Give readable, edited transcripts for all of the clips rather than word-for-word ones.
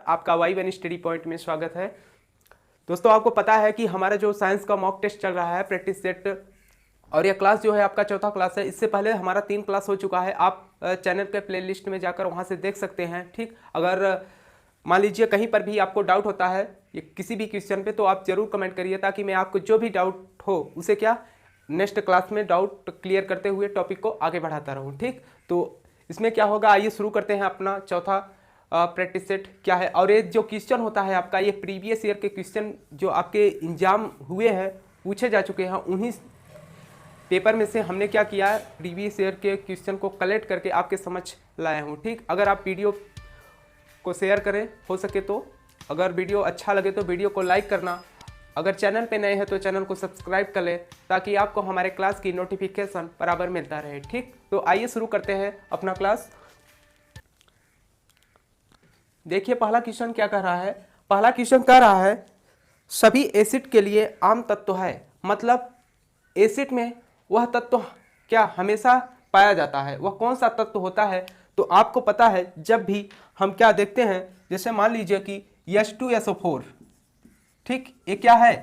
आपका Y1 study point में स्वागत है। दोस्तों, आपको पता है कि हमारा जो साइंस का मॉक टेस्ट चल रहा है प्रैक्टिस सेट, और यह क्लास जो है आपका चौथा क्लास है। इससे पहले हमारा 3 क्लास हो चुका है। आप चैनल के प्लेलिस्ट में जाकर वहां से देख सकते हैं। ठीक, अगर मान लीजिए कहीं पर भी आपको डाउट होता है ये किसी भी क्वेश्चन पे, तो आप जरूर कमेंट करिए, ताकि मैं आपको जो भी डाउट हो उसे क्या नेक्स्ट क्लास में डाउट क्लियर करते हुए टॉपिक को आगे बढ़ाता रहूँ। ठीक, तो इसमें क्या होगा, आइए शुरू करते हैं अपना चौथा प्रैक्टिस सेट क्या है। और ये जो क्वेश्चन होता है आपका, ये प्रीवियस ईयर के क्वेश्चन जो आपके एग्जाम हुए हैं, पूछे जा चुके हैं, उन्हीं पेपर में से हमने क्या किया है, प्रीवियस ईयर के क्वेश्चन को कलेक्ट करके आपके समझ लाया हूँ। ठीक, अगर आप वीडियो को शेयर करें हो सके तो, अगर वीडियो अच्छा लगे तो वीडियो को लाइक करना, अगर चैनल पे नए हैं तो चैनल को सब्सक्राइब कर लें, ताकि आपको हमारे क्लास की नोटिफिकेशन बराबर मिलता रहे। ठीक, तो आइए शुरू करते हैं अपना क्लास। देखिए पहला क्वेश्चन क्या कह रहा है। पहला क्वेश्चन कह रहा है सभी एसिड के लिए आम तत्व है, मतलब एसिड में वह तत्व क्या हमेशा पाया जाता है, वह कौन सा तत्व होता है। तो आपको पता है जब भी हम क्या देखते हैं, जैसे मान लीजिए कि H2SO4, ठीक, ये क्या है,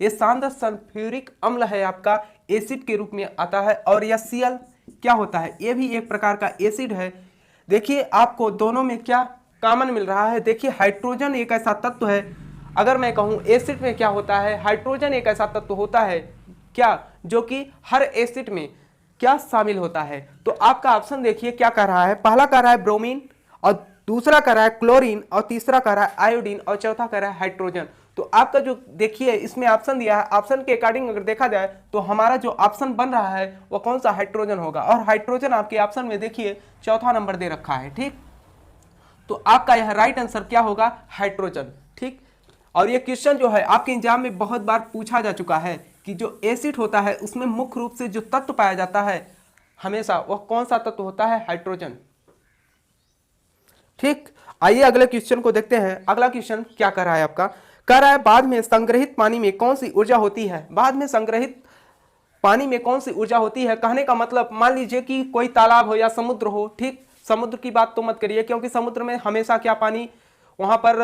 ये शानदार सल्फ्यूरिक अम्ल है, आपका एसिड के रूप में आता है। और HCl क्या होता है, ये भी एक प्रकार का एसिड है। देखिए आपको दोनों में क्या कॉमन मिल रहा है। देखिए हाइड्रोजन एक ऐसा तत्व है, अगर मैं कहूं एसिड में क्या होता है, हाइड्रोजन एक ऐसा तत्व होता है क्या जो कि हर एसिड में क्या शामिल होता है। तो आपका ऑप्शन देखिए क्या कर रहा है। पहला कर रहा है ब्रोमीन, और दूसरा कर रहा है क्लोरीन, और तीसरा कर रहा है आयोडीन, और चौथा कर रहा है हाइड्रोजन। तो आपका जो देखिए इसमें ऑप्शन दिया है, ऑप्शन के अकॉर्डिंग अगर देखा जाए तो हमारा जो ऑप्शन बन रहा है वो कौन सा, हाइड्रोजन होगा। और हाइड्रोजन आपके ऑप्शन में देखिए चौथा नंबर दे रखा है। ठीक, तो आपका यह राइट आंसर क्या होगा, हाइड्रोजन। ठीक, और ये क्वेश्चन जो है आपके एग्जाम में बहुत बार पूछा जा चुका है कि जो एसिड होता है उसमें मुख्य रूप से जो तत्व पाया जाता है हमेशा, वह कौन सा तत्व होता है, हाइड्रोजन। ठीक, आइए अगले क्वेश्चन को देखते हैं। अगला क्वेश्चन क्या कर रहा है आपका, कह रहा है बाद में संग्रहित पानी में कौन सी ऊर्जा होती है। बाद में संग्रहित पानी में कौन सी ऊर्जा होती है, कहने का मतलब मान लीजिए कि कोई तालाब हो या समुद्र हो। ठीक, समुद्र की बात तो मत करिए, क्योंकि समुद्र में हमेशा क्या पानी वहां पर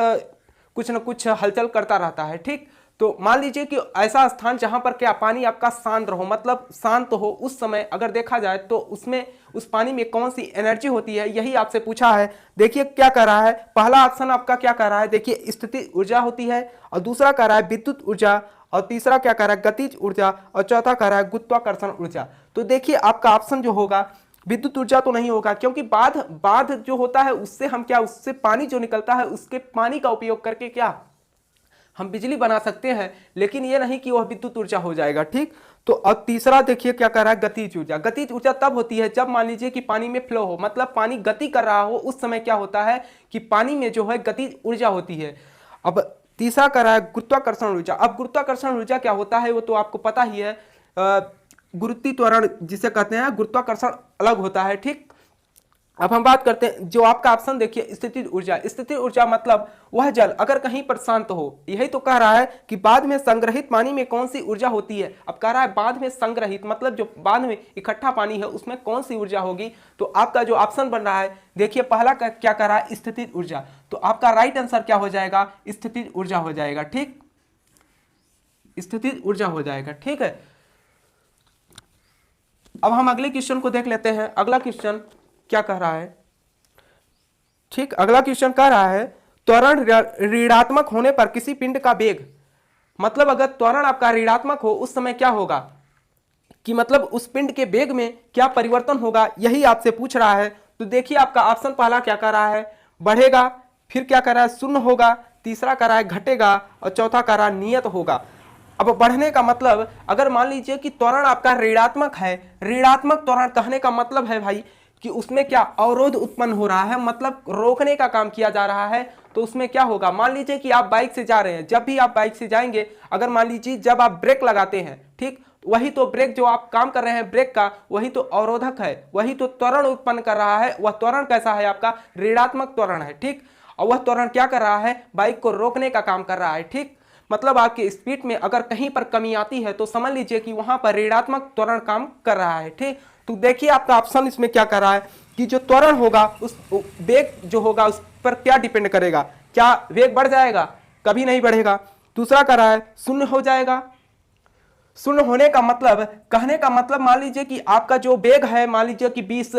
कुछ न कुछ हलचल करता रहता है। ठीक, तो मान लीजिए कि ऐसा स्थान जहां पर क्या पानी आपका शांत रहो, मतलब शांत हो, उस समय अगर देखा जाए तो उसमें उस पानी में कौन सी एनर्जी होती है, यही आपसे पूछा है। देखिए क्या कर रहा है, पहला ऑप्शन आपका क्या कर रहा है, देखिए स्थितिज ऊर्जा होती है, और दूसरा कर रहा है विद्युत ऊर्जा, और तीसरा क्या कर रहा है, गतिज ऊर्जा, और चौथा कर रहा है गुरुत्वाकर्षण ऊर्जा। तो देखिए आपका ऑप्शन जो होगा विद्युत ऊर्जा तो नहीं होगा, क्योंकि बांध जो होता है उससे हम क्या, उससे पानी जो निकलता है उसके पानी का उपयोग करके क्या हम बिजली बना सकते हैं, लेकिन ये नहीं कि वह विद्युत ऊर्जा हो जाएगा। ठीक, तो अब तीसरा देखिए क्या कर रहा है, गतिज ऊर्जा। गतिज ऊर्जा तब होती है जब मान लीजिए कि पानी में फ्लो हो, मतलब पानी गति कर रहा हो, उस समय क्या होता है कि पानी में जो है गतिज ऊर्जा होती है। अब तीसरा कर रहा है गुरुत्वाकर्षण ऊर्जा। अब गुरुत्वाकर्षण ऊर्जा क्या होता है वो तो आपको पता ही है, गुरुत्वीय त्वरण जिसे कहते हैं, गुरुत्वाकर्षण अलग होता है। ठीक, अब हम बात करते हैं जो आपका ऑप्शन देखिए स्थितिज ऊर्जा। स्थितिज ऊर्जा मतलब वह जल अगर कहीं पर शांत हो, यही तो कह रहा है कि बाद में संग्रहित पानी में कौन सी ऊर्जा होती है। अब कह रहा है बाद में संग्रहित, मतलब जो बाद में इकट्ठा पानी है उसमें कौन सी ऊर्जा होगी। तो आपका जो ऑप्शन बन रहा है, देखिए पहला क्या कह रहा है, स्थितिज ऊर्जा। तो आपका राइट आंसर क्या हो जाएगा, स्थितिज ऊर्जा हो जाएगा। ठीक, स्थितिज ऊर्जा हो जाएगा। ठीक है, अब हम अगले क्वेश्चन को देख लेते हैं। अगला क्वेश्चन क्या कह रहा है। ठीक, अगला क्वेश्चन कह रहा है त्वरण ऋणात्मक होने पर किसी पिंड का वेग, मतलब अगर त्वरण आपका ऋणात्मक हो उस समय क्या होगा, कि मतलब उस पिंड के वेग में क्या परिवर्तन होगा, यही आपसे पूछ रहा है। तो देखिए आपका ऑप्शन पहला क्या कह रहा है, बढ़ेगा, फिर क्या कह रहा है, शून्य होगा, तीसरा कह रहा है घटेगा, और चौथा कह रहा है नियत होगा। अब बढ़ने का मतलब अगर मान लीजिए कि त्वरण आपका ऋणात्मक है, ऋणात्मक त्वरण कहने का मतलब है भाई कि उसमें क्या अवरोध उत्पन्न हो रहा है, मतलब रोकने का काम किया जा रहा है। तो उसमें क्या होगा, मान लीजिए कि आप बाइक से जा रहे हैं, जब भी आप बाइक से जाएंगे, अगर मान लीजिए जब आप ब्रेक लगाते हैं, ठीक, वही तो ब्रेक जो आप काम कर रहे हैं ब्रेक का, वही तो अवरोधक है, वही तो त्वरण उत्पन्न कर रहा है। वह त्वरण कैसा है, आपका ऋणात्मक त्वरण है। ठीक, और वह त्वरण क्या कर रहा है, बाइक को रोकने का काम कर रहा है। ठीक, मतलब आपकी स्पीड में अगर कहीं पर कमी आती है तो समझ लीजिए कि वहां पर ऋणात्मक त्वरण काम कर रहा है। ठीक, तो देखिए आपका ऑप्शन इसमें क्या कर रहा है कि जो त्वरण होगा उस वेग जो होगा उस पर क्या डिपेंड करेगा, क्या वेग बढ़ जाएगा? कभी नहीं बढ़ेगा। दूसरा कह रहा है शून्य हो जाएगा। शून्य होने का मतलब, कहने का मतलब मान लीजिए कि आपका जो वेग है मान लीजिए कि 20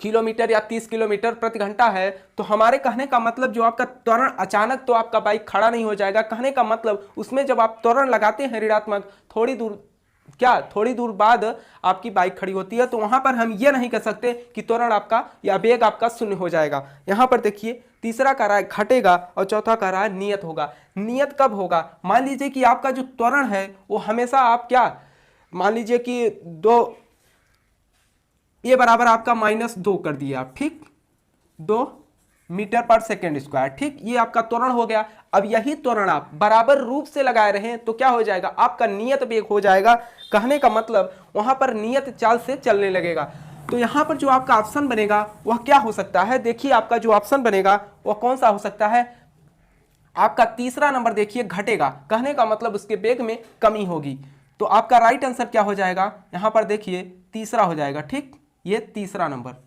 किलोमीटर या 30 किलोमीटर प्रति घंटा है, तो हमारे कहने का मतलब जो आपका त्वरण अचानक तो आपका बाइक खड़ा नहीं हो जाएगा। कहने का मतलब उसमें जब आप त्वरण लगाते हैं ऋणात्मक, थोड़ी दूर बाद आपकी बाइक खड़ी होती है, तो वहां पर हम ये नहीं कह सकते कि त्वरण आपका या वेग आपका शून्य हो जाएगा। यहां पर देखिए तीसरा कह रहा है घटेगा और चौथा कह रहा है नियत होगा। नियत कब होगा? मान लीजिए कि आपका जो त्वरण है वो हमेशा आप क्या, मान लीजिए कि 2 ये बराबर आपका -2 कर दिया आप, ठीक, 2 मीटर पर सेकेंड स्क्वायर, ठीक, ये आपका त्वरण हो गया। अब यही त्वरण आप बराबर रूप से लगाए रहे तो क्या हो जाएगा? आपका नियत वेग हो जाएगा। कहने का मतलब वहां पर नियत चाल से चलने लगेगा। तो यहां पर जो आपका ऑप्शन बनेगा वह क्या हो सकता है? देखिए आपका जो ऑप्शन बनेगा वह कौन सा हो सकता है? आपका तीसरा नंबर देखिए घटेगा। कहने का मतलब उसके वेग में कमी होगी। तो आपका राइट आंसर क्या हो जाएगा? यहां पर देखिए तीसरा हो जाएगा, ठीक, ये तीसरा नंबर।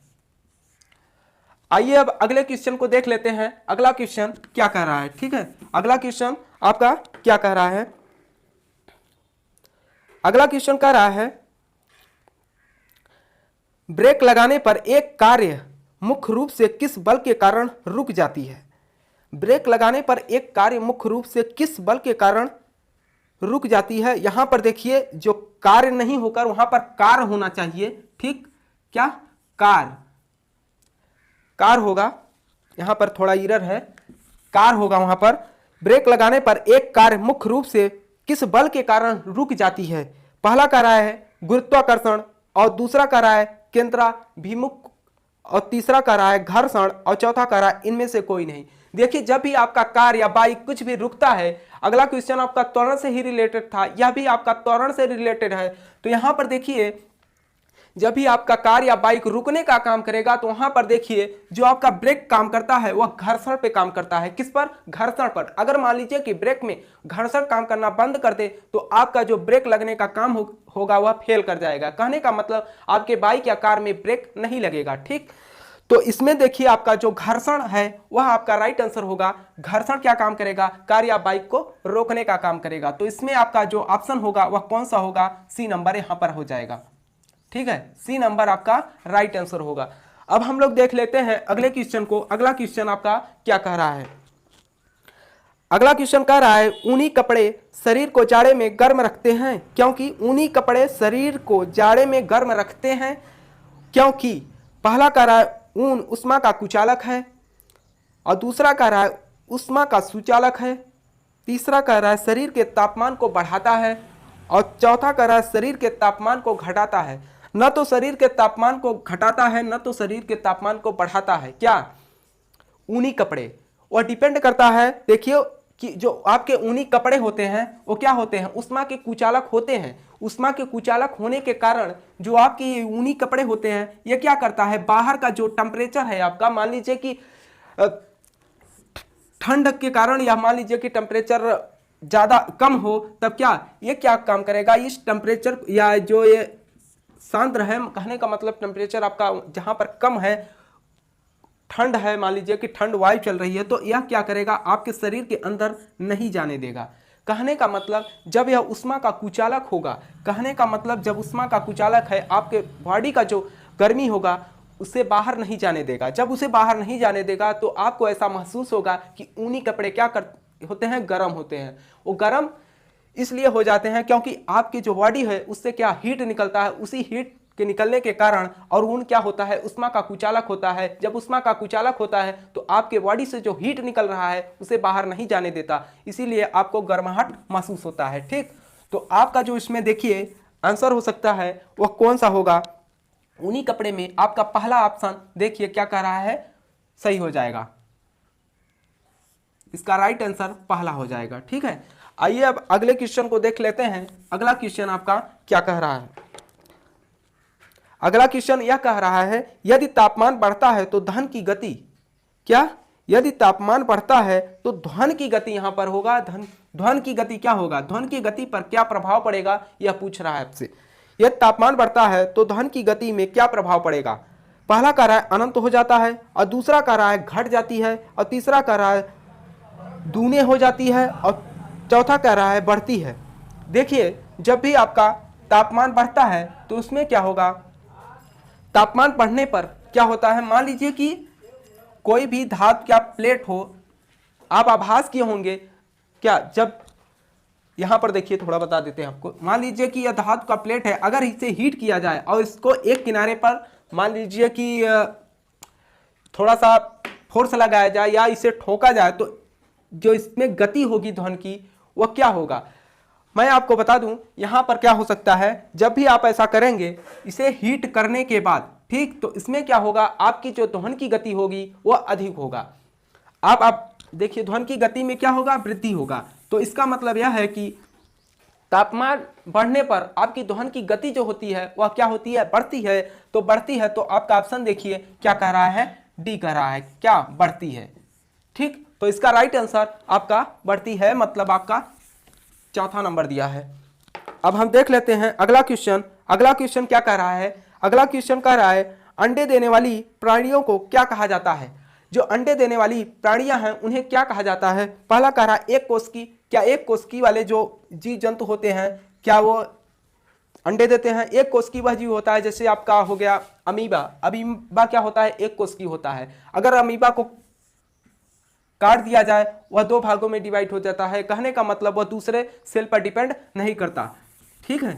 आइए अब अगले क्वेश्चन को देख लेते हैं। अगला क्वेश्चन क्या कह रहा है, ठीक है। अगला क्वेश्चन आपका क्या कह रहा है? अगला क्वेश्चन कह रहा है ब्रेक लगाने पर एक कार्य मुख्य रूप से किस बल के कारण रुक जाती है? ब्रेक लगाने पर एक कार्य मुख्य रूप से किस बल के कारण रुक जाती है? यहां पर देखिए जो कार्य नहीं होकर वहां पर कार होना चाहिए, ठीक, क्या कार होगा। यहां पर थोड़ा एरर है, कार होगा वहां पर। ब्रेक लगाने पर एक कार्य मुख्य रूप से किस बल के कारण रुक जाती है? पहला कह रहा है गुरुत्वाकर्षण, और दूसरा कह रहा है केंद्राभिमुख, और तीसरा कह रहा है घर्षण, और चौथा कह रहा है इनमें से कोई नहीं। देखिए जब भी आपका कार या बाइक कुछ भी रुकता है, अगला क्वेश्चन आपका त्वरण से ही रिलेटेड था, यह भी आपका त्वरण से रिलेटेड है। तो यहां पर देखिए जब भी आपका कार या बाइक रुकने का काम करेगा तो वहां पर देखिए जो आपका ब्रेक काम करता है वह घर्षण पे काम करता है। किस पर? घर्षण पर। अगर मान लीजिए कि ब्रेक में घर्षण काम करना बंद कर दे तो आपका जो ब्रेक लगने का काम होगा वह फेल कर जाएगा। कहने का मतलब आपके बाइक या कार में ब्रेक नहीं लगेगा, ठीक। तो इसमें देखिए आपका जो घर्षण है वह आपका राइट आंसर होगा। घर्षण क्या काम करेगा? कार या बाइक को रोकने का काम करेगा। तो इसमें आपका जो ऑप्शन होगा वह कौन सा होगा? सी नंबर यहां पर हो जाएगा, ठीक है, सी नंबर आपका राइट आंसर होगा। अब हम लोग देख लेते हैं अगले क्वेश्चन को। अगला क्वेश्चन आपका क्या कह रहा है? अगला क्वेश्चन कह रहा है ऊनी कपड़े शरीर को जाड़े में गर्म रखते हैं क्योंकि ऊनी कपड़े शरीर को जाड़े में गर्म रखते हैं क्योंकि पहला कह रहा है ऊन उष्मा का कुचालक है, और दूसरा कह रहा है उष्मा का सुचालक है, तीसरा कह रहा है शरीर के तापमान को बढ़ाता है, और चौथा कह रहा है शरीर के तापमान को घटाता है। न तो शरीर के तापमान को घटाता है न तो शरीर के तापमान को बढ़ाता है। क्या? ऊनी कपड़े। और डिपेंड करता है, देखिए कि जो आपके ऊनी कपड़े होते हैं वो क्या होते हैं? उष्मा के कुचालक होते हैं। उष्मा के कुचालक होने के कारण जो आपके ऊनी कपड़े होते हैं ये क्या करता है? बाहर का जो टेम्परेचर है आपका, मान लीजिए कि ठंड के कारण या मान लीजिए कि टेम्परेचर ज्यादा कम हो, तब क्या ये क्या काम करेगा? इस टेम्परेचर या जो ये सांद्र है, कहने का मतलब टेम्परेचर आपका जहां पर कम है, ठंड है, मान लीजिए कि ठंड वायु चल रही है, तो यह क्या करेगा? आपके शरीर के अंदर नहीं जाने देगा। कहने का मतलब जब यह उष्मा का कुचालक होगा, कहने का मतलब जब उष्मा का कुचालक है आपके बॉडी का जो गर्मी होगा उसे बाहर नहीं जाने देगा। जब उसे बाहर नहीं जाने देगा तो आपको ऐसा महसूस होगा कि ऊनी कपड़े क्या होते हैं? गर्म होते हैं। वो गर्म इसलिए हो जाते हैं क्योंकि आपकी जो बॉडी है उससे क्या हीट निकलता है, उसी हीट के निकलने के कारण, और ऊन क्या होता है? उष्मा का कुचालक होता है। जब उष्मा का कुचालक होता है तो आपके बॉडी से जो हीट निकल रहा है उसे बाहर नहीं जाने देता, इसीलिए आपको गर्माहट महसूस होता है, ठीक। तो आपका जो इसमें देखिए आंसर हो सकता है वह कौन सा होगा? ऊनी कपड़े में आपका पहला ऑप्शन देखिए क्या कह रहा है, सही हो जाएगा। इसका राइट आंसर पहला हो जाएगा, ठीक है। आइए अब अगले क्वेश्चन को देख लेते हैं। अगला क्वेश्चन आपका क्या कह रहा है? अगला क्वेश्चन यह कह रहा है यदि तापमान बढ़ता है तो धन की गति, क्या? यदि तापमान बढ़ता है तो ध्वन की गति यहां पर होगा। ध्वन की गति क्या होगा? ध्वन की गति पर क्या प्रभाव पड़ेगा यह पूछ रहा है आपसे। यदि तापमान बढ़ता है तो ध्वन की गति में क्या प्रभाव पड़ेगा? पहला कह रहा है अनंत हो जाता है, और दूसरा कह रहा है घट जाती है, और तीसरा कह रहा है दूने हो जाती है, और चौथा कह रहा है बढ़ती है। देखिए जब भी आपका तापमान बढ़ता है तो उसमें क्या होगा, तापमान बढ़ने पर क्या होता है, मान लीजिए कि कोई भी धातु या प्लेट हो, आप आभास किए होंगे क्या, जब यहां पर देखिए थोड़ा बता देते हैं आपको, मान लीजिए कि यह धातु का प्लेट है, अगर इसे हीट किया जाए और इसको एक किनारे पर मान लीजिए कि थोड़ा सा फोर्स लगाया जाए या इसे ठोका जाए, तो जो इसमें गति होगी ध्वनि की वह क्या होगा, मैं आपको बता दूं यहां पर क्या हो सकता है, जब भी आप ऐसा करेंगे इसे हीट करने के बाद, ठीक, तो इसमें क्या होगा, आपकी जो ध्वनि की गति होगी वह अधिक होगा। आप देखिए ध्वनि की गति में क्या होगा, वृद्धि होगा। तो इसका मतलब यह है कि तापमान बढ़ने पर आपकी ध्वनि की गति जो होती है वह क्या होती है, बढ़ती है। तो बढ़ती है तो आपका ऑप्शन देखिए क्या कह रहा है, डी कह रहा है, क्या बढ़ती है। ठीक, तो इसका राइट आंसर आपका बढ़ती है, मतलब आपका चौथा नंबर दिया है। अब हम देख लेते हैं अगला क्वेश्चन। अगला क्वेश्चन क्या कह रहा है, अगला क्वेश्चन कह रहा है अंडे देने वाली प्राणियों को क्या कहा जाता है। जो अंडे देने वाली प्राणियां हैं उन्हें क्या कहा जाता है। पहला कह रहा है एक कोशिकी, क्या एक कोशिकी वाले जो जीव जंतु होते हैं क्या वो अंडे देते हैं। एक कोशिकी वह जीव होता है, जैसे आपका हो गया अमीबा। अमीबा क्या होता है, एक कोशिकी होता है। अगर अमीबा को काट दिया जाए वह दो भागों में डिवाइड हो जाता है। कहने का मतलब वह दूसरे सेल पर डिपेंड नहीं करता। ठीक है,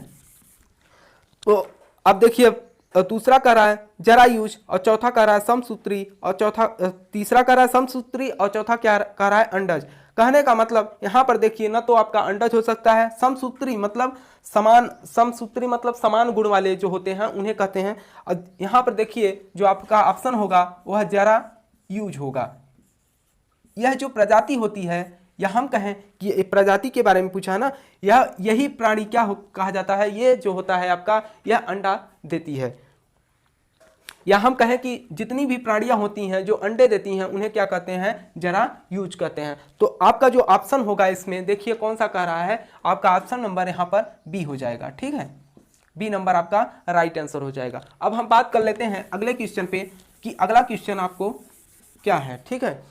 तो अब देखिए दूसरा कह रहा है जरायुज, और चौथा कह रहा है समसूत्री, और चौथा तीसरा कह रहा है समसूत्री, और चौथा क्या कह रहा है अंडज। कहने का मतलब यहां पर देखिए ना, तो आपका अंडज हो सकता है, समसूत्री मतलब समान, समसूत्री मतलब समान गुण वाले जो होते हैं उन्हें कहते हैं। और यहां पर देखिए जो आपका ऑप्शन होगा वह जरायुज होगा। यह जो प्रजाति होती है, या हम कहें कि एक प्रजाति के बारे में पूछा है ना, यही प्राणी क्या कहा जाता है, ये जो होता है आपका यह अंडा देती है। या हम कहें कि जितनी भी प्राणियां होती हैं जो अंडे देती हैं उन्हें क्या कहते हैं, जरायुज कहते हैं। तो आपका जो ऑप्शन होगा इसमें देखिए कौन सा कह रहा है, आपका ऑप्शन नंबर यहाँ पर बी हो जाएगा। ठीक है, बी नंबर आपका राइट आंसर हो जाएगा। अब हम बात कर लेते हैं अगले क्वेश्चन पे कि अगला क्वेश्चन आपको क्या है। ठीक है,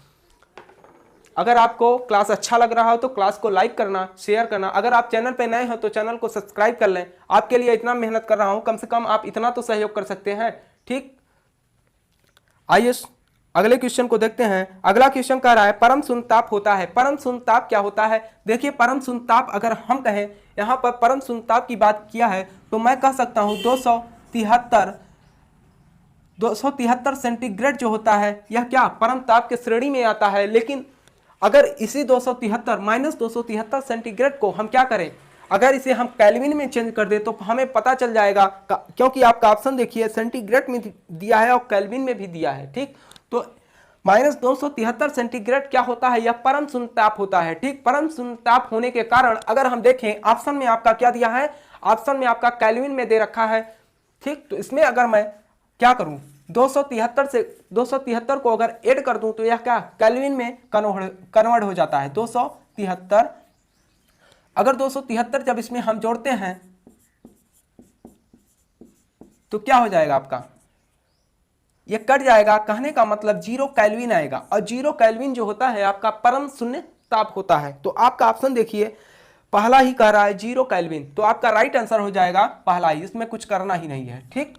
अगर आपको क्लास अच्छा लग रहा हो तो क्लास को लाइक करना, शेयर करना। अगर आप चैनल पे नए हो तो चैनल को सब्सक्राइब कर लें। आपके लिए इतना मेहनत कर रहा हूं, कम से कम आप इतना तो सहयोग कर सकते हैं। ठीक, आइए अगले क्वेश्चन को देखते हैं। अगला क्वेश्चन कह रहा है परम शून्य ताप होता है। परम शून्य ताप क्या होता है। देखिए परम शून्य ताप अगर हम कहें, यहां पर परम शून्य ताप की बात किया है तो मैं कह सकता हूं 273 सेंटीग्रेड जो होता है यह क्या परम ताप के श्रेणी में आता है। लेकिन अगर इसी 273 सेंटीग्रेड को हम क्या करें, अगर इसे हम केल्विन में चेंज कर दें तो हमें पता चल जाएगा, क्योंकि आपका ऑप्शन देखिए सेंटीग्रेड में दिया है और केल्विन में भी दिया है। ठीक, तो -273 सेंटीग्रेड क्या होता है, यह परम शून्य ताप होता है। ठीक, परम शून्य ताप होने के कारण अगर हम देखें ऑप्शन में आपका क्या दिया है, ऑप्शन में आपका केल्विन में दे रखा है। ठीक, तो इसमें अगर मैं क्या करूं, 273 को अगर ऐड कर दूं तो यह क्या केल्विन में कन्वर्ट हो जाता है। 273, अगर 273 जब इसमें हम जोड़ते हैं तो क्या हो जाएगा आपका, ये कट जाएगा। कहने का मतलब 0 केल्विन आएगा, और 0 केल्विन जो होता है आपका परम शून्य ताप होता है। तो आपका ऑप्शन देखिए पहला ही कह रहा है 0 केल्विन, तो आपका राइट आंसर हो जाएगा पहला ही, इसमें कुछ करना ही नहीं है। ठीक,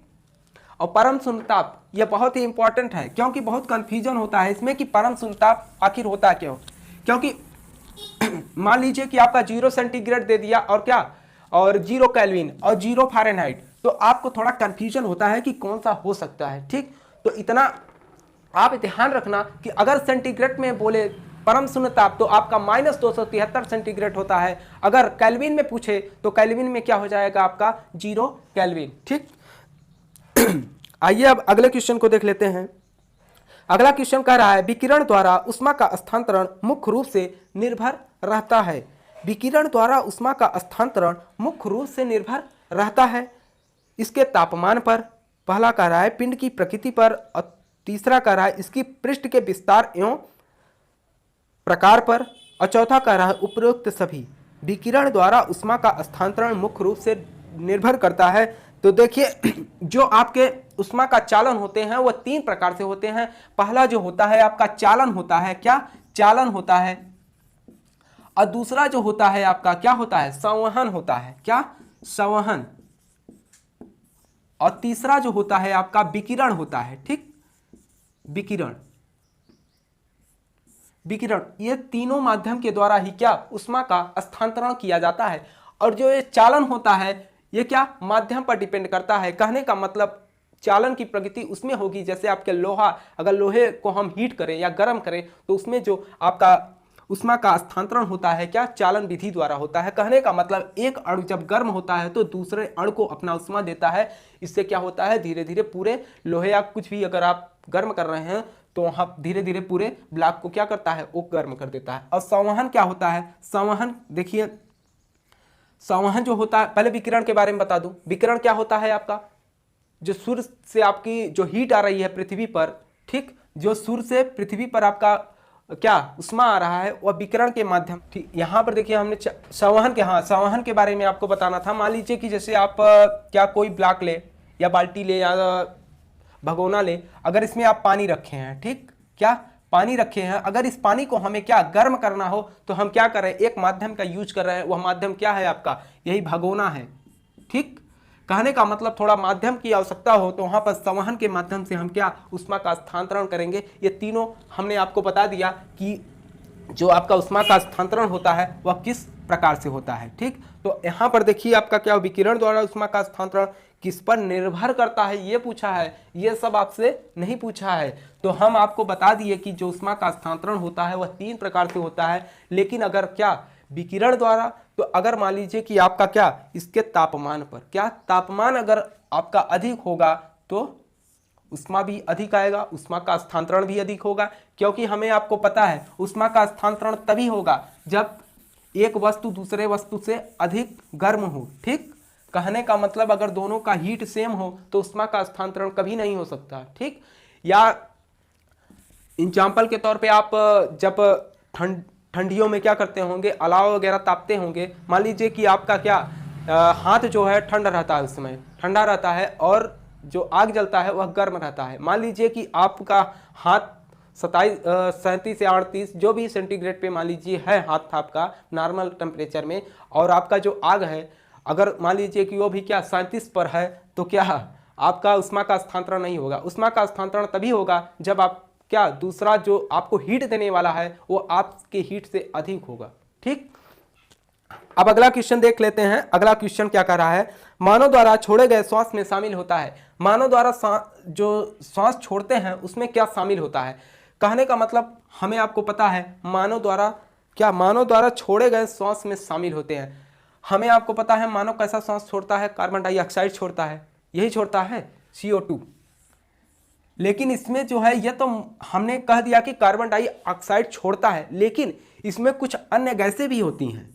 और परम शून्य ताप यह बहुत ही इंपॉर्टेंट है, क्योंकि बहुत कंफ्यूजन होता है इसमें कि परम शून्य ताप आखिर होता क्यों। क्योंकि मान लीजिए कि आपका 0 सेंटीग्रेड दे दिया और क्या, और 0 केल्विन और 0 फ़ारेनहाइट, तो आपको थोड़ा कंफ्यूजन होता है कि कौन सा हो सकता है। ठीक, तो इतना आप ध्यान रखना कि अगर सेंटीग्रेड में बोले परम शून्य ताप तो आपका -273 सेंटीग्रेड होता है। अगर केल्विन में पूछे तो केल्विन में क्या हो जाएगा आपका 0 केल्विन। ठीक, आइए अब अगले क्वेश्चन को देख लेते हैं। अगला क्वेश्चन कह रहा है विकिरण द्वारा ऊष्मा का स्थानांतरण मुख्य रूप से निर्भर रहता है। विकिरण द्वारा ऊष्मा का स्थानांतरण मुख्य रूप से निर्भर रहता है इसके तापमान पर। पहला कह रहा है पिंड की प्रकृति पर, और तीसरा कह रहा है इसकी पृष्ठ के विस्तार एवं प्रकार पर, और चौथा कह रहा है उपरोक्त सभी। विकिरण द्वारा ऊष्मा का स्थानांतरण मुख्य रूप से निर्भर करता है। तो देखिए जो आपके ऊष्मा का चालन होते हैं वह 3 प्रकार से होते हैं। पहला जो होता है आपका चालन होता है, क्या चालन होता है, और दूसरा जो होता है आपका क्या होता है, संवहन होता है, क्या, संवहन। और तीसरा जो होता है आपका विकिरण होता है, ठीक, विकिरण। विकिरण, ये तीनों माध्यम के द्वारा ही क्या, ऊष्मा का स्थानांतरण किया जाता है। और जो ये चालन होता है ये क्या, माध्यम पर डिपेंड करता है। कहने का मतलब चालन की प्रगति उसमें होगी, जैसे आपके लोहा, अगर लोहे को हम हीट करें या गर्म करें तो उसमें जो आपका ऊष्मा का स्थानांतरण होता है क्या, चालन विधि द्वारा होता है। कहने का मतलब एक अणु जब गर्म होता है तो दूसरे अणु को अपना ऊष्मा देता है। इससे क्या होता है, धीरे धीरे पूरे लोहे या कुछ भी अगर आप गर्म कर रहे हैं तो वहाँ धीरे धीरे पूरे ब्लॉक को क्या करता है, वो गर्म कर देता है। और संवहन क्या होता है, संवहन देखिए, संवहन जो होता है, पहले विकिरण के बारे में बता दूं। विकिरण क्या होता है आपका, जो सूर्य से आपकी जो हीट आ रही है पृथ्वी पर, ठीक, जो सूर्य से पृथ्वी पर आपका क्या ऊष्मा आ रहा है वह विकिरण के माध्यम, ठीक। यहाँ पर देखिए हमने संवहन के, हाँ, संवहन के बारे में आपको बताना था। मान लीजिए कि जैसे आप क्या कोई ब्लॉक ले या बाल्टी ले या भगोना ले, अगर इसमें आप पानी रखे हैं, ठीक, क्या पानी रखे हैं, अगर इस पानी को हमें क्या गर्म करना हो तो हम क्या कर रहे हैं, एक माध्यम का यूज कर रहे हैं। वह माध्यम क्या है आपका, यही भगोना है, ठीक। कहने का मतलब थोड़ा माध्यम की आवश्यकता हो तो वहां पर संवहन के माध्यम से हम क्या, ऊष्मा का स्थानांतरण करेंगे। ये तीनों हमने आपको बता दिया कि जो आपका ऊष्मा का स्थानांतरण होता है वह किस प्रकार से होता है, ठीक। तो यहाँ पर देखिए आपका क्या, विकिरण द्वारा ऊष्मा का स्थानांतरण किस पर निर्भर करता है, ये पूछा है, ये सब आपसे नहीं पूछा है। तो हम आपको बता दिए कि जो ऊष्मा का स्थानांतरण होता है वह 3 प्रकार से होता है। लेकिन अगर क्या, विकिरण द्वारा, तो अगर मान लीजिए कि आपका क्या, इसके तापमान पर क्या, तापमान अगर आपका अधिक होगा तो ऊष्मा भी अधिक आएगा, ऊष्मा का स्थानांतरण भी अधिक होगा। क्योंकि हमें आपको पता है ऊष्मा का स्थानांतरण तभी होगा जब एक वस्तु दूसरे वस्तु से अधिक गर्म हो, ठीक। कहने का मतलब अगर दोनों का हीट सेम हो तो ऊष्मा का स्थानांतरण कभी नहीं हो सकता, ठीक। या एग्जाम्पल के तौर पे आप जब ठंडियों में क्या करते होंगे, अलाव वगैरह तापते होंगे। मान लीजिए कि आपका क्या हाथ जो है ठंडा रहता है, उस समय ठंडा रहता है, और जो आग जलता है वह गर्म रहता है। मान लीजिए कि आपका हाथ 37 से 38 जो भी सेंटीग्रेड पे मान लीजिए है हाथ आपका नॉर्मल टेम्परेचर में, और आपका जो आग है अगर मान लीजिए कि वो भी क्या 37 पर है, तो क्या आपका ऊष्मा का स्थानांतरण नहीं होगा। ऊष्मा का स्थानांतरण तभी होगा जब आप क्या, दूसरा जो आपको हीट देने वाला है वो आपके हीट से अधिक होगा, ठीक। अब अगला क्वेश्चन देख लेते हैं। अगला क्वेश्चन क्या कह रहा है, मानव द्वारा छोड़े गए श्वास में शामिल होता है। मानव द्वारा जो श्वास छोड़ते हैं उसमें क्या शामिल होता है। कहने का मतलब हमें आपको पता है मानव द्वारा क्या, मानव द्वारा छोड़े गए श्वास में शामिल होते हैं। हमें आपको पता है मानव कैसा श्वास छोड़ता है, कार्बन डाइऑक्साइड छोड़ता है, यही छोड़ता है CO2। लेकिन इसमें जो है ये तो हमने कह दिया कि कार्बन डाइऑक्साइड छोड़ता है, लेकिन इसमें कुछ अन्य गैसें भी होती हैं,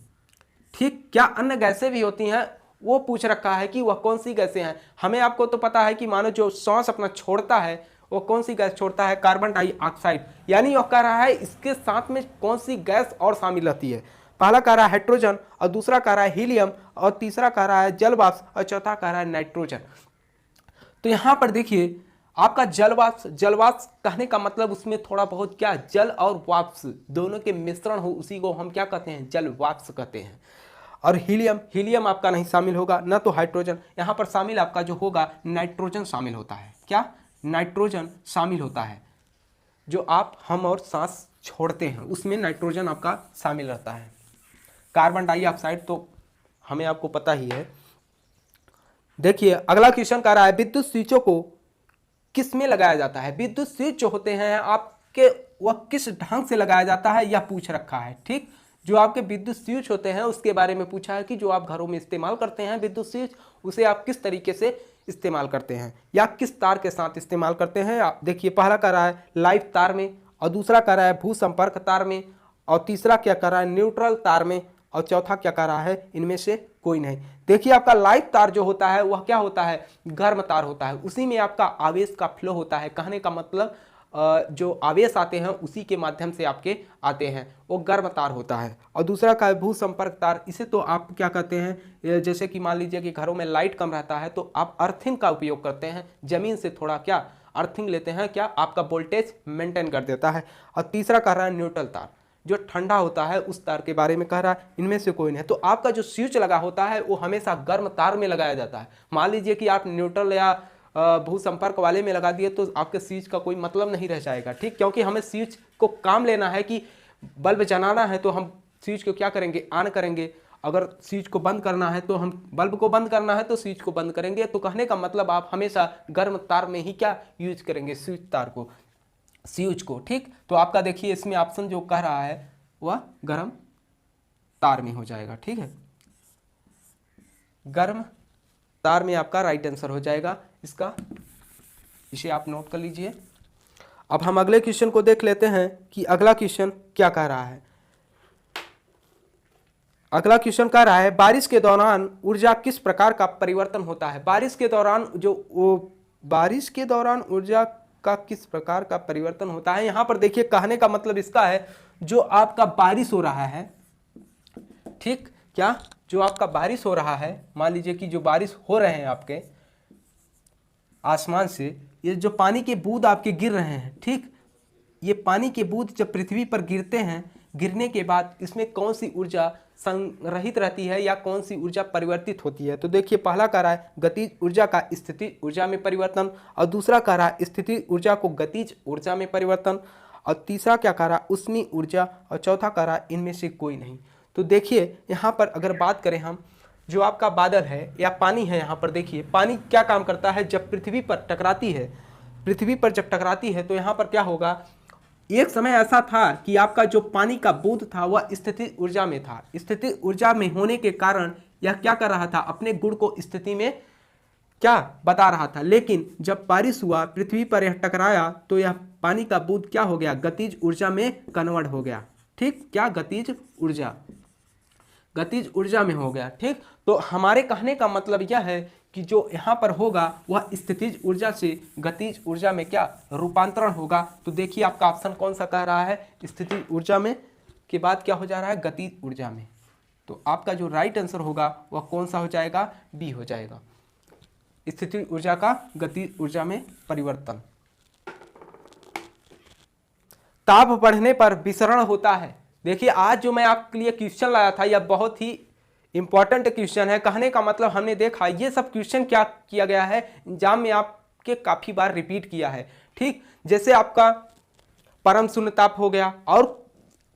ठीक। क्या अन्य गैसें भी होती हैं, वो पूछ रखा है कि वह कौन सी गैसें हैं। हमें आपको तो पता है कि मानो जो श्वास अपना छोड़ता है वो कौन सी गैस छोड़ता है, कार्बन डाइऑक्साइड। यानी वह कह रहा है इसके साथ में कौन सी गैस और शामिल रहती है। पहला कह रहा है हाइड्रोजन, और दूसरा कह रहा है हीलियम, और तीसरा कह रहा है जलवाष्प, और चौथा कह रहा है नाइट्रोजन। तो यहाँ पर देखिए आपका जलवाष्प, जलवाष्प कहने का मतलब उसमें थोड़ा बहुत क्या, जल और वाष्प दोनों के मिश्रण हो, उसी को हम क्या कहते हैं, जलवाष्प कहते हैं। और हीलियम, हीलियम आपका नहीं शामिल होगा, ना तो हाइड्रोजन। यहाँ पर शामिल आपका जो होगा नाइट्रोजन शामिल होता है। क्या, नाइट्रोजन शामिल होता है। जो आप, हम और सांस छोड़ते हैं उसमें नाइट्रोजन आपका शामिल रहता है। कार्बन डाइऑक्साइड तो हमें आपको पता ही है। देखिए अगला क्वेश्चन कह रहा है विद्युत स्विचों को किस में लगाया जाता है। विद्युत स्विच जो होते हैं आपके, वह किस ढंग से लगाया जाता है यह पूछ रखा है, ठीक। जो आपके विद्युत स्विच होते हैं उसके बारे में पूछा है कि जो आप घरों में इस्तेमाल करते हैं विद्युत स्विच, उसे आप किस तरीके से इस्तेमाल करते हैं या किस तार के साथ इस्तेमाल करते हैं। आप देखिए पहला कह रहा है लाइव तार में, और दूसरा कह रहा है भू संपर्क तार में, और तीसरा क्या कह रहा है न्यूट्रल तार में, और चौथा क्या कह रहा है इनमें से कोई नहीं। देखिए आपका लाइव तार जो होता है वह क्या होता है, गर्म तार होता है, उसी में आपका आवेश का फ्लो होता है। कहने का मतलब जो आवेश आते हैं उसी के माध्यम से आपके आते हैं, वो गर्म तार होता है। और दूसरा का भू संपर्क तार, इसे तो आप क्या कहते हैं, जैसे कि मान लीजिए कि घरों में लाइट कम रहता है तो आप अर्थिंग का उपयोग करते हैं, जमीन से थोड़ा क्या अर्थिंग लेते हैं, क्या आपका वोल्टेज मेंटेन कर देता है। और तीसरा कह रहा है न्यूट्रल तार। जो ठंडा होता है उस तार के बारे में कह रहा है, इनमें से कोई नहीं है। तो आपका जो स्विच लगा होता है वो हमेशा गर्म तार में लगाया जाता है। मान लीजिए कि आप न्यूट्रल या भू संपर्क वाले में लगा दिए तो आपके स्विच का कोई मतलब नहीं रह जाएगा, ठीक, क्योंकि हमें स्विच को काम लेना है कि बल्ब जलाना है तो हम स्विच को क्या करेंगे, ऑन करेंगे। अगर स्विच को बंद करना है तो हम बल्ब को बंद करना है तो स्विच को बंद करेंगे। तो कहने का मतलब आप हमेशा गर्म तार में ही क्या यूज करेंगे, स्विच तार को, स्विच को, ठीक। तो आपका देखिए इसमें ऑप्शन जो कह रहा है वह गर्म तार में हो जाएगा, ठीक है, गर्म तार में आपका राइट आंसर हो जाएगा इसका, इसे आप नोट कर लीजिए। अब हम अगले क्वेश्चन को देख लेते हैं कि अगला क्वेश्चन क्या कह रहा है। अगला क्वेश्चन कह रहा है बारिश के दौरान ऊर्जा किस प्रकार का परिवर्तन होता है। बारिश के दौरान ऊर्जा का किस प्रकार का परिवर्तन होता है। यहां पर देखिए कहने का मतलब इसका है जो आपका बारिश हो रहा है, ठीक, क्या जो आपका बारिश हो रहा है, मान लीजिए कि जो बारिश हो रहे हैं आपके आसमान से, ये जो पानी के बूंद आपके गिर रहे हैं, ठीक, ये पानी के बूंद जब पृथ्वी पर गिरते हैं, गिरने के बाद इसमें कौन सी ऊर्जा संग्रहित रहती है या कौन सी ऊर्जा परिवर्तित होती है। तो देखिए पहला कह रहा है गतिज ऊर्जा का स्थितिज ऊर्जा में परिवर्तन, और दूसरा कह रहा है स्थितिज ऊर्जा को गतिज ऊर्जा में परिवर्तन, और तीसरा क्या कह रहा है उष्मीय ऊर्जा, और चौथा कह रहा है इनमें से कोई नहीं। तो देखिए यहाँ पर अगर बात करें हम, जो आपका बादल है या पानी है, यहाँ पर देखिए पानी क्या काम करता है, जब पृथ्वी पर टकराती है, पृथ्वी पर जब टकराती है तो यहाँ पर क्या होगा, एक समय ऐसा था कि आपका जो पानी का बूंद था वह स्थितिज ऊर्जा में था। स्थितिज ऊर्जा में होने के कारण यह क्या कर रहा था, अपने गुण को स्थिति में क्या बता रहा था। लेकिन जब बारिश हुआ, पृथ्वी पर यह टकराया तो यह पानी का बूंद क्या हो गया, गतिज ऊर्जा में कन्वर्ट हो गया, ठीक, क्या गतिज ऊर्जा में हो गया, ठीक। तो हमारे कहने का मतलब यह है कि जो यहाँ पर होगा वह स्थितिज ऊर्जा से गतिज ऊर्जा में क्या रूपांतरण होगा। तो देखिए आपका ऑप्शन कौन सा कह रहा है, स्थितिज ऊर्जा में के बाद क्या हो जा रहा है, गतिज ऊर्जा में। तो आपका जो राइट आंसर होगा वह कौन सा हो जाएगा, बी हो जाएगा, स्थितिज ऊर्जा का गतिज ऊर्जा में परिवर्तन। ताप बढ़ने पर विसरण होता है। देखिए आज जो मैं आपके लिए क्वेश्चन लाया था यह बहुत ही इंपॉर्टेंट क्वेश्चन है। कहने का मतलब हमने देखा ये सब क्वेश्चन क्या किया गया है, एग्जाम में आपके काफी बार रिपीट किया है, ठीक। जैसे आपका परम शून्य ताप हो गया, और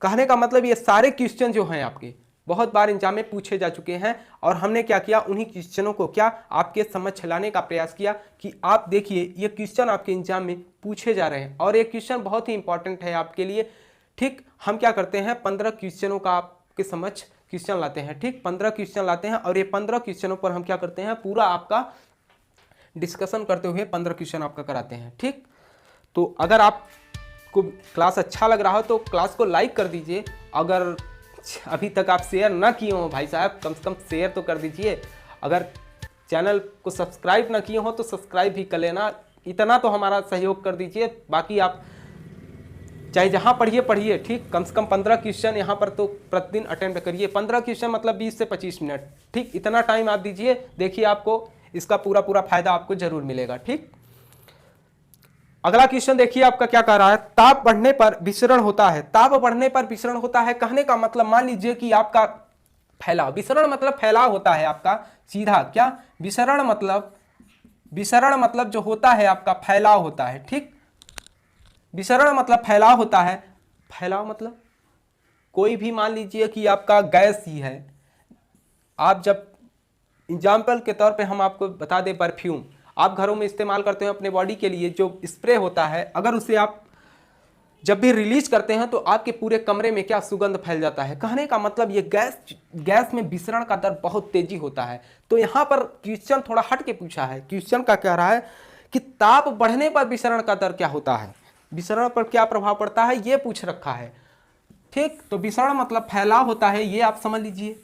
कहने का मतलब ये सारे क्वेश्चन जो हैं आपके बहुत बार एग्जाम में पूछे जा चुके हैं, और हमने क्या किया, उन्हीं क्वेश्चनों को क्या आपके समझ लाने का प्रयास किया कि आप देखिए ये क्वेश्चन आपके एग्जाम में पूछे जा रहे हैं और ये क्वेश्चन बहुत ही इंपॉर्टेंट है आपके लिए, ठीक। हम क्या करते हैं 15 क्वेश्चनों का आपके समझ क्वेश्चन लाते हैं, ठीक, 15 क्वेश्चन लाते हैं, और ये 15 क्वेश्चनों पर हम क्या करते हैं, पूरा आपका डिस्कशन करते हुए 15 क्वेश्चन आपका कराते हैं, ठीक। तो अगर आपको क्लास अच्छा लग रहा हो तो क्लास को लाइक कर दीजिए। अगर अभी तक आप शेयर ना किए हो भाई साहब, कम से कम शेयर तो कर दीजिए। अगर चैनल को सब्सक्राइब ना किए हो तो सब्सक्राइब भी कर लेना, इतना तो हमारा सहयोग कर दीजिए। बाकी आप चाहे जहाँ पढ़िए, ठीक, कम से कम 15 क्वेश्चन यहाँ पर तो प्रतिदिन अटेम्प्ट करिए। 15 क्वेश्चन मतलब 20 से 25 मिनट, ठीक, इतना टाइम आप दीजिए, देखिए आपको इसका पूरा फायदा आपको जरूर मिलेगा, ठीक। अगला क्वेश्चन देखिए आपका क्या कह रहा है, ताप बढ़ने पर विसरण होता है। ताप बढ़ने पर विसरण होता है, कहने का मतलब मान लीजिए कि आपका फैलाव, विसरण मतलब फैलाव होता है आपका सीधा, क्या विसरण मतलब जो होता है आपका फैलाव होता है, ठीक। विसरण मतलब फैलाव होता है। फैलाव मतलब कोई भी मान लीजिए कि आपका गैस ही है, आप जब एग्जाम्पल के तौर पे हम आपको बता दें, परफ्यूम आप घरों में इस्तेमाल करते हैं अपने बॉडी के लिए, जो स्प्रे होता है, अगर उसे आप जब भी रिलीज करते हैं तो आपके पूरे कमरे में क्या सुगंध फैल जाता है। कहने का मतलब ये गैस में विसरण का दर बहुत तेजी होता है। तो यहाँ पर क्वेश्चन थोड़ा हट के पूछा है, क्वेश्चन का कह रहा है कि ताप बढ़ने पर विसरण का दर क्या होता है, विसरण पर क्या प्रभाव पड़ता है, ये पूछ रखा है, ठीक। तो विसरण मतलब फैलाव होता है, ये आप समझ लीजिए।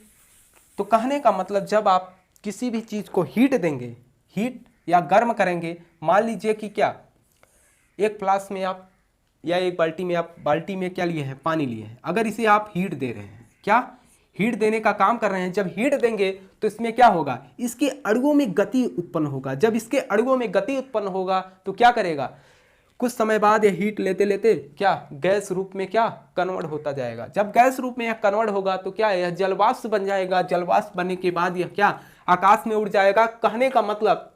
तो कहने का मतलब जब आप किसी भी चीज को हीट देंगे, हीट या गर्म करेंगे, मान लीजिए कि क्या एक फ्लास्क में आप या एक बाल्टी में क्या लिए हैं, पानी लिए हैं, अगर इसे आप हीट दे रहे हैं, क्या हीट देने का काम कर रहे हैं, जब हीट देंगे तो इसमें क्या होगा, इसके अणुओं में गति उत्पन्न होगा। जब इसके अणुओं में गति उत्पन्न होगा तो क्या करेगा, कुछ समय बाद ये हीट लेते लेते क्या गैस रूप में क्या कन्वर्ट होता जाएगा। जब गैस रूप में यह कन्वर्ट होगा तो क्या यह जलवाष्प बन जाएगा। जलवाष्प बनने के बाद यह क्या आकाश में उड़ जाएगा। कहने का मतलब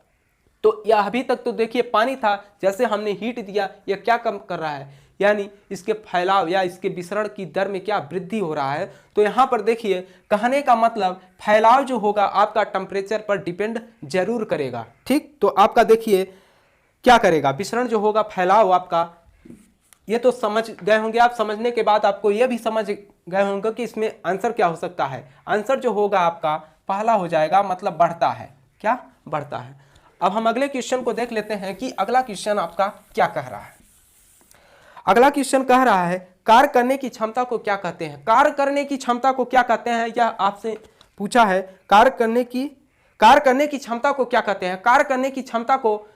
तो यह अभी तक तो देखिए पानी था, जैसे हमने हीट दिया यह क्या कम कर रहा है, यानी इसके फैलाव या इसके विसरण की दर में क्या वृद्धि हो रहा है। तो यहाँ पर देखिए कहने का मतलब फैलाव जो होगा आपका टेम्परेचर पर डिपेंड जरूर करेगा। ठीक, तो आपका देखिए क्या करेगा, विसरण जो होगा फैलाव आपका, ये तो समझ गए होंगे आप। समझने के बाद आपको यह भी समझ गए होंगे कि इसमें आंसर क्या हो सकता है। आंसर जो होगा आपका पहला हो जाएगा, मतलब बढ़ता है। क्या बढ़ता है। अब हम अगले क्वेश्चन को देख लेते हैं कि अगला क्वेश्चन आपका क्या कह रहा है। अगला क्वेश्चन कह रहा है कार्य करने की क्षमता को क्या कहते हैं। कार्य करने की क्षमता को क्या कहते हैं, यह आपसे पूछा है। कार्य करने की क्षमता को क्या कहते हैं। कार्य करने की क्षमता को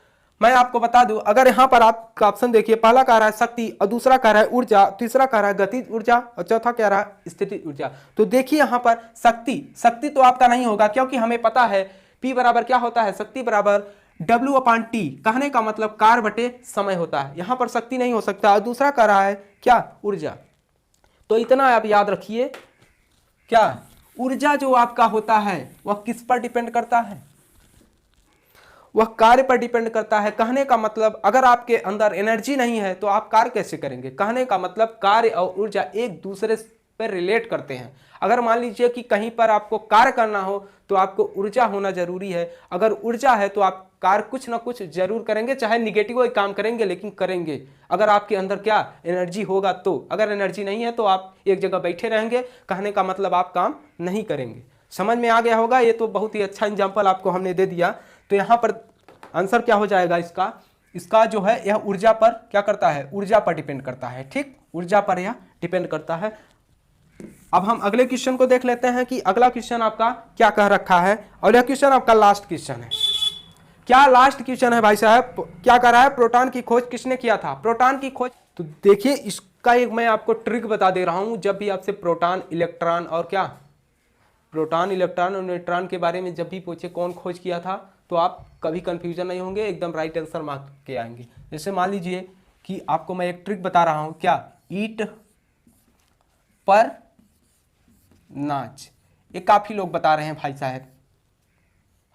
मैं आपको बता दूं, अगर यहां पर आपका ऑप्शन देखिए, पहला कह रहा है शक्ति और दूसरा कह रहा है ऊर्जा, तीसरा कह रहा है गतिज ऊर्जा और चौथा कह रहा है स्थितिज ऊर्जा। तो देखिए यहां पर शक्ति तो आपका नहीं होगा, क्योंकि हमें पता है P बराबर क्या होता है, शक्ति बराबर W/T। कहने का मतलब कार्य बटे समय होता है। यहां पर शक्ति नहीं हो सकता। और दूसरा कह रहा है क्या, ऊर्जा। तो इतना आप याद रखिए, क्या ऊर्जा जो आपका होता है वह किस पर डिपेंड करता है, वह कार्य पर डिपेंड करता है। कहने का मतलब अगर आपके अंदर एनर्जी नहीं है तो आप कार्य कैसे करेंगे। कहने का मतलब कार्य और ऊर्जा एक दूसरे पर रिलेट करते हैं। अगर मान लीजिए कि कहीं पर आपको कार्य करना हो तो आपको ऊर्जा होना जरूरी है। अगर ऊर्जा है तो आप कार्य कुछ ना कुछ जरूर करेंगे, चाहे निगेटिव ही काम करेंगे लेकिन करेंगे। अगर आपके अंदर क्या एनर्जी होगा तो। अगर एनर्जी नहीं है तो आप एक जगह बैठे रहेंगे, कहने का मतलब आप काम नहीं करेंगे। समझ में आ गया होगा। ये तो बहुत ही अच्छा एग्जाम्पल आपको हमने दे दिया। तो यहाँ पर आंसर क्या हो जाएगा इसका जो है यह ऊर्जा पर क्या करता है, ऊर्जा पर डिपेंड करता है। ठीक, ऊर्जा पर यह डिपेंड करता है। अब हम अगले क्वेश्चन को देख लेते हैं कि अगला क्वेश्चन आपका क्या कह रखा है। और यह क्वेश्चन आपका लास्ट क्वेश्चन है। क्या लास्ट क्वेश्चन है भाई साहब, क्या कह रहा है, प्रोटॉन की खोज किसने किया था। प्रोटॉन की खोज, तो देखिए इसका एक मैं आपको ट्रिक बता दे रहा हूं। जब भी आपसे प्रोटॉन इलेक्ट्रॉन और न्यूट्रॉन के बारे में जब भी पूछे कौन खोज किया था, तो आप कभी कंफ्यूजन नहीं होंगे, एकदम राइट आंसर मार्क के आएंगे। जैसे मान लीजिए कि आपको मैं एक ट्रिक बता रहा हूं, क्या ईट पर नाच, ये काफी लोग बता रहे हैं भाई साहब।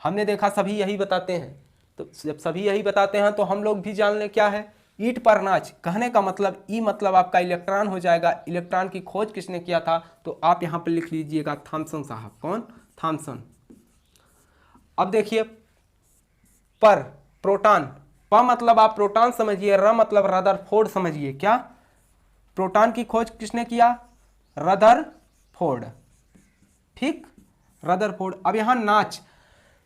हमने देखा सभी यही बताते हैं, तो जब सभी यही बताते हैं तो हम लोग भी जान लें क्या है ईट पर नाच। कहने का मतलब ई मतलब आपका इलेक्ट्रॉन हो जाएगा। इलेक्ट्रॉन की खोज किसने किया था, तो आप यहां पर लिख लीजिएगा थॉमसन साहब। कौन, थॉमसन। अब देखिए पर प्रोटॉन, प मतलब आप प्रोटॉन समझिए, र मतलब रदरफोर्ड समझिए। क्या प्रोटॉन की खोज किसने किया, रदरफोर्ड। ठीक, रदरफोर्ड। अब यहां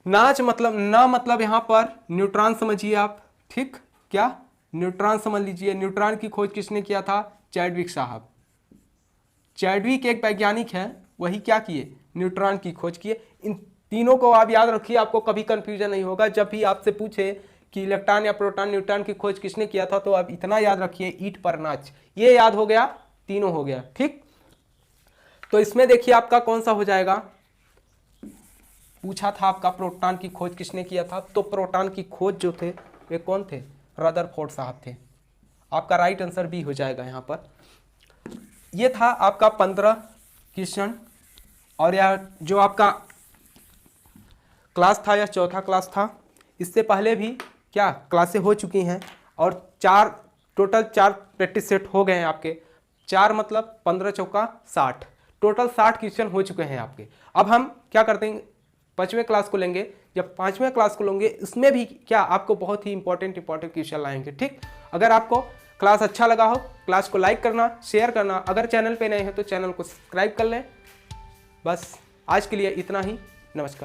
नाच मतलब न मतलब यहां पर न्यूट्रॉन समझिए आप। ठीक, क्या न्यूट्रॉन समझ लीजिए। न्यूट्रॉन की खोज किसने किया था, चैडविक साहब। चैडविक एक वैज्ञानिक है, वही क्या किए, न्यूट्रॉन की खोज किए। इन तीनों को आप याद रखिए, आपको कभी कंफ्यूजन नहीं होगा। जब भी आपसे पूछे कि इलेक्ट्रॉन या प्रोटॉन न्यूट्रॉन की खोज किसने किया था, तो आप इतना याद रखिए ईट पर नाच। ये याद हो गया, तीनों हो गया। ठीक, तो इसमें देखिए आपका कौन सा हो जाएगा, पूछा था आपका प्रोटॉन की खोज किसने किया था, तो प्रोटॉन की खोज जो थे वे कौन थे, रदरफोर्ड साहब थे। आपका राइट आंसर भी हो जाएगा यहाँ पर। ये था आपका 15 क्वेश्चन। और यह जो आपका क्लास था, यह चौथा क्लास था। इससे पहले भी क्या क्लासें हो चुकी हैं और टोटल 4 प्रैक्टिस सेट हो गए हैं आपके। 4 मतलब 15 चौका 60, टोटल 60 क्वेश्चन हो चुके हैं आपके। अब हम क्या करते हैं, 5वें क्लास को लेंगे। जब 5वें क्लास को लेंगे उसमें भी क्या आपको बहुत ही इंपॉर्टेंट क्वेश्चन लाएंगे। ठीक, अगर आपको क्लास अच्छा लगा हो, क्लास को लाइक करना, शेयर करना। अगर चैनल पे नए हैं तो चैनल को सब्सक्राइब कर लें। बस आज के लिए इतना ही, नमस्कार।